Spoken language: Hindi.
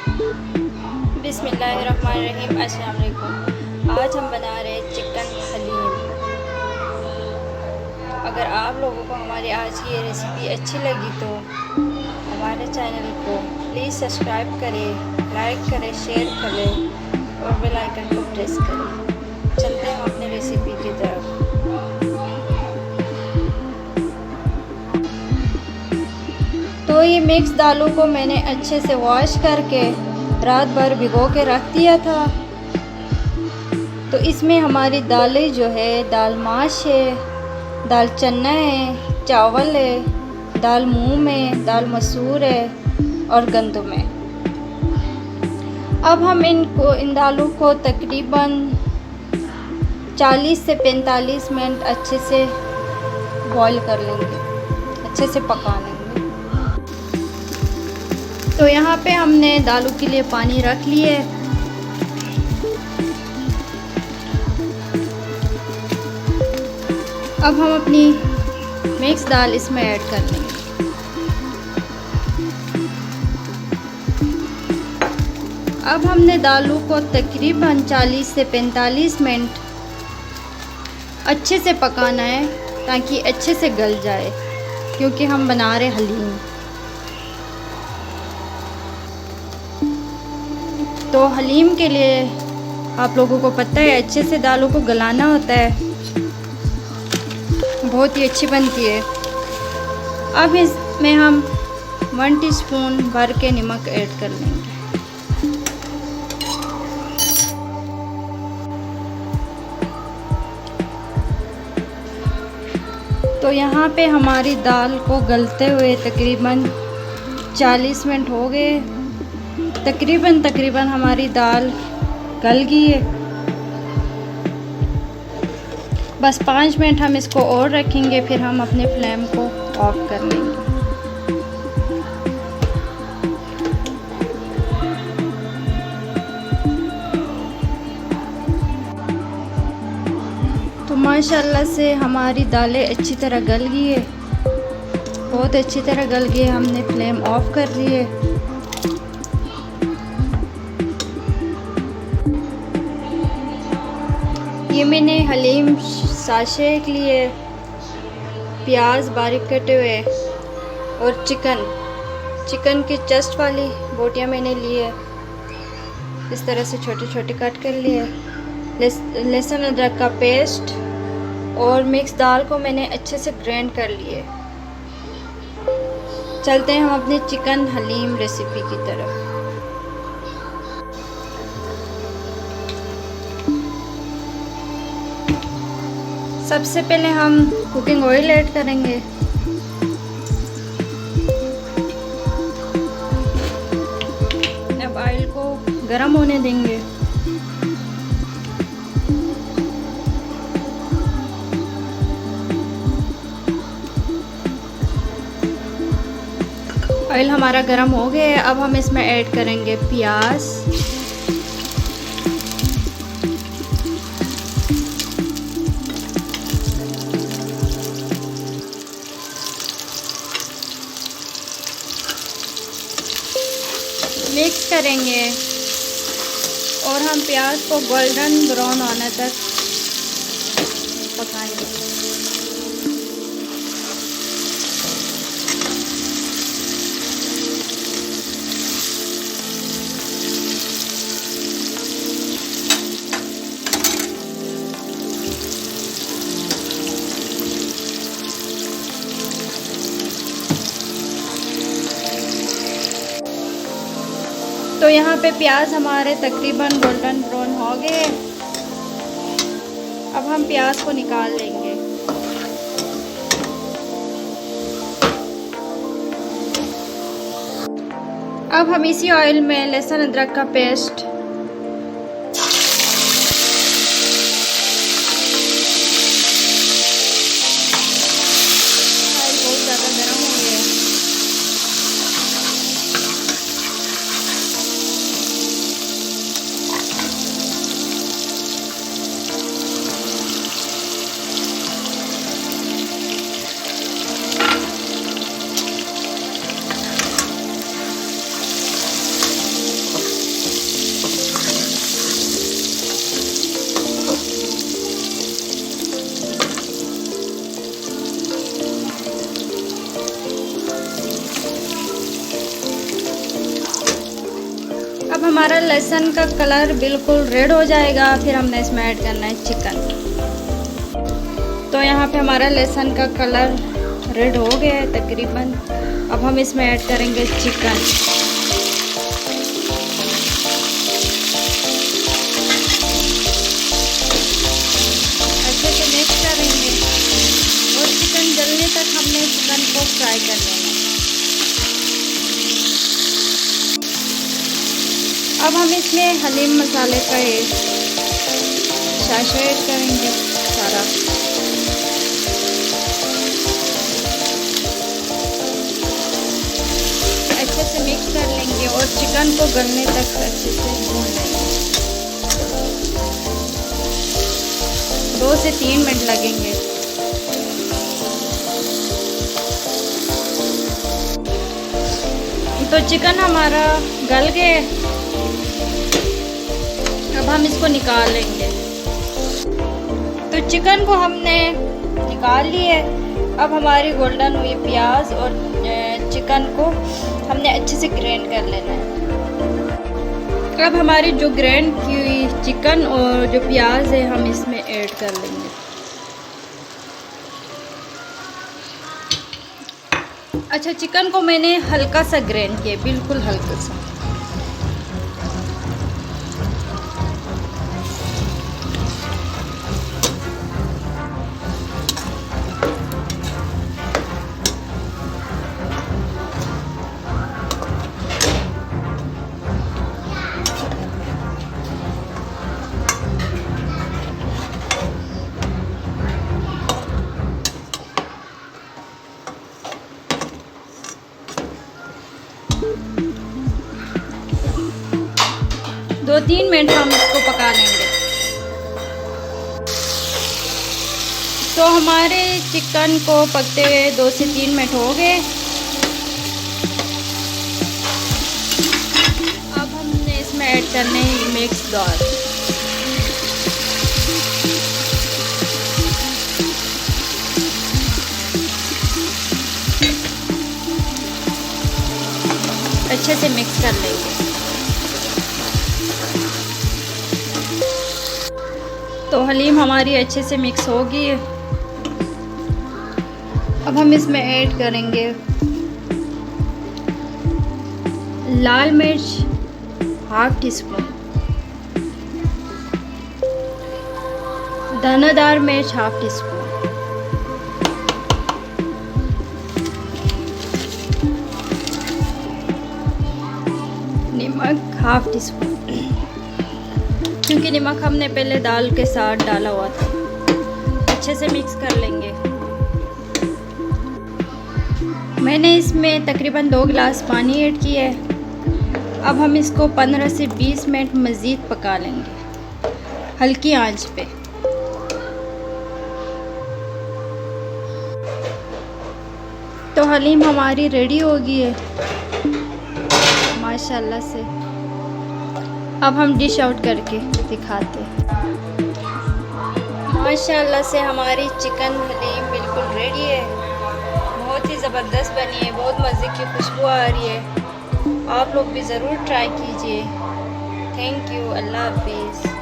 बिस्मिल्लाहिर्रहमानिर्रहीम। अस्सलाम वालेकुम। आज हम बना रहे चिकन हलीम। अगर आप लोगों को हमारी आज की ये रेसिपी अच्छी लगी तो हमारे चैनल को प्लीज़ सब्सक्राइब करें, लाइक करें, शेयर करें और बेल आइकन को प्रेस करें। चलते हैं अपनी रेसिपी की तरफ। तो ये मिक्स दालों को मैंने अच्छे से वॉश करके रात भर भिगो के रख दिया था। तो इसमें हमारी दालें जो है, दाल माश है, दाल चना है, चावल है, दाल मूंग है, दाल मसूर है और गंदम है। अब हम इन दालों को तकरीबन 40 से 45 मिनट अच्छे से बॉईल कर लेंगे, अच्छे से पका लेंगे। तो यहाँ पे हमने दालों के लिए पानी रख लिए। अब हम अपनी मिक्स दाल इसमें ऐड कर लेंगे। अब हमने दालों को तकरीबन 40 से 45 मिनट अच्छे से पकाना है ताकि अच्छे से गल जाए, क्योंकि हम बना रहे हलीम। तो हलीम के लिए आप लोगों को पता है अच्छे से दालों को गलाना होता है, बहुत ही अच्छी बनती है। अब इसमें हम 1 टीस्पून भर के नमक ऐड कर लेंगे। तो यहाँ पे हमारी दाल को गलते हुए तकरीबन 40 मिनट हो गए। तकरीबन हमारी दाल गल गई है। बस 5 मिनट हम इसको और रखेंगे, फिर हम अपने फ्लेम को ऑफ कर लेंगे। तो माशाल्लाह से हमारी दालें अच्छी तरह गल गई है, बहुत अच्छी तरह गल गई है। हमने फ्लेम ऑफ कर दी है। ये मैंने हलीम साशे के लिए प्याज बारीक कटे हुए और चिकन की चस्ट वाली बोटियाँ मैंने ली है, इस तरह से छोटे छोटे कट कर लिए। लहसुन अदरक का पेस्ट और मिक्स दाल को मैंने अच्छे से ग्राइंड कर लिए। चलते हैं हम अपनी चिकन हलीम रेसिपी की तरफ। सबसे पहले हम कुकिंग ऑयल ऐड करेंगे। अब ऑयल को गरम होने देंगे। ऑयल हमारा गरम हो गया है। अब हम इसमें ऐड करेंगे प्याज, मिक्स करेंगे और हम प्याज को गोल्डन ब्राउन होने तक पकाएंगे। तो यहाँ पे प्याज हमारे तकरीबन गोल्डन ब्राउन हो गए। अब हम प्याज को निकाल लेंगे। अब हम इसी ऑयल में लहसुन अदरक का पेस्ट, बहुत ज़्यादा गर्म हो गया है। जब हमारा लहसुन का कलर बिल्कुल रेड हो जाएगा फिर हमने इसमें ऐड करना है चिकन। तो यहाँ पे हमारा लहसुन का कलर रेड हो गया है तकरीबन। अब हम इसमें ऐड करेंगे चिकन। अच्छे से मिक्स करेंगे और चिकन जलने तक हमने चिकन को फ्राई कर लेना है। अब हम इसमें हलीम मसाले का शाशा ऐड करेंगे सारा। अच्छे से मिक्स कर लेंगे और चिकन को गलने तक अच्छे से भून लेंगे। 2 से 3 मिनट लगेंगे। तो चिकन हमारा गल गए। अब हम इसको निकाल लेंगे। तो चिकन को हमने निकाल लिए। अब हमारी गोल्डन हुई प्याज और चिकन को हमने अच्छे से ग्राइंड कर लेना है। अब हमारी जो ग्राइंड की हुई चिकन और जो प्याज है हम इसमें ऐड कर लेंगे। अच्छा, चिकन को मैंने हल्का सा ग्राइंड किया, बिल्कुल हल्का सा। दो 3 मिनट हम इसको पका लेंगे। तो हमारे चिकन को पकते हुए 2 से 3 मिनट हो गए। अब हमने इसमें ऐड करने हैं मिक्स दाल। अच्छे से मिक्स कर लेंगे। तो हलीम हमारी अच्छे से मिक्स हो गई है। अब हम इसमें ऐड करेंगे लाल मिर्च ½ टीस्पून, दानादार मिर्च ½ टीस्पून, नमक ½ टीस्पून, क्योंकि नमक हमने पहले दाल के साथ डाला हुआ था। अच्छे से मिक्स कर लेंगे। मैंने इसमें तकरीबन 2 गिलास पानी ऐड किया है। अब हम इसको 15 से 20 मिनट मज़ीद पका लेंगे हल्की आंच पे। तो हलीम हमारी रेडी हो गई है माशाल्लाह से। अब हम डिश आउट करके दिखाते हैं। माशाल्लाह से हमारी चिकन हलीम बिल्कुल रेडी है। बहुत ही ज़बरदस्त बनी है, बहुत मज़े की खुशबू आ रही है। आप लोग भी ज़रूर ट्राई कीजिए। Thank you. अल्लाह हाफिज़।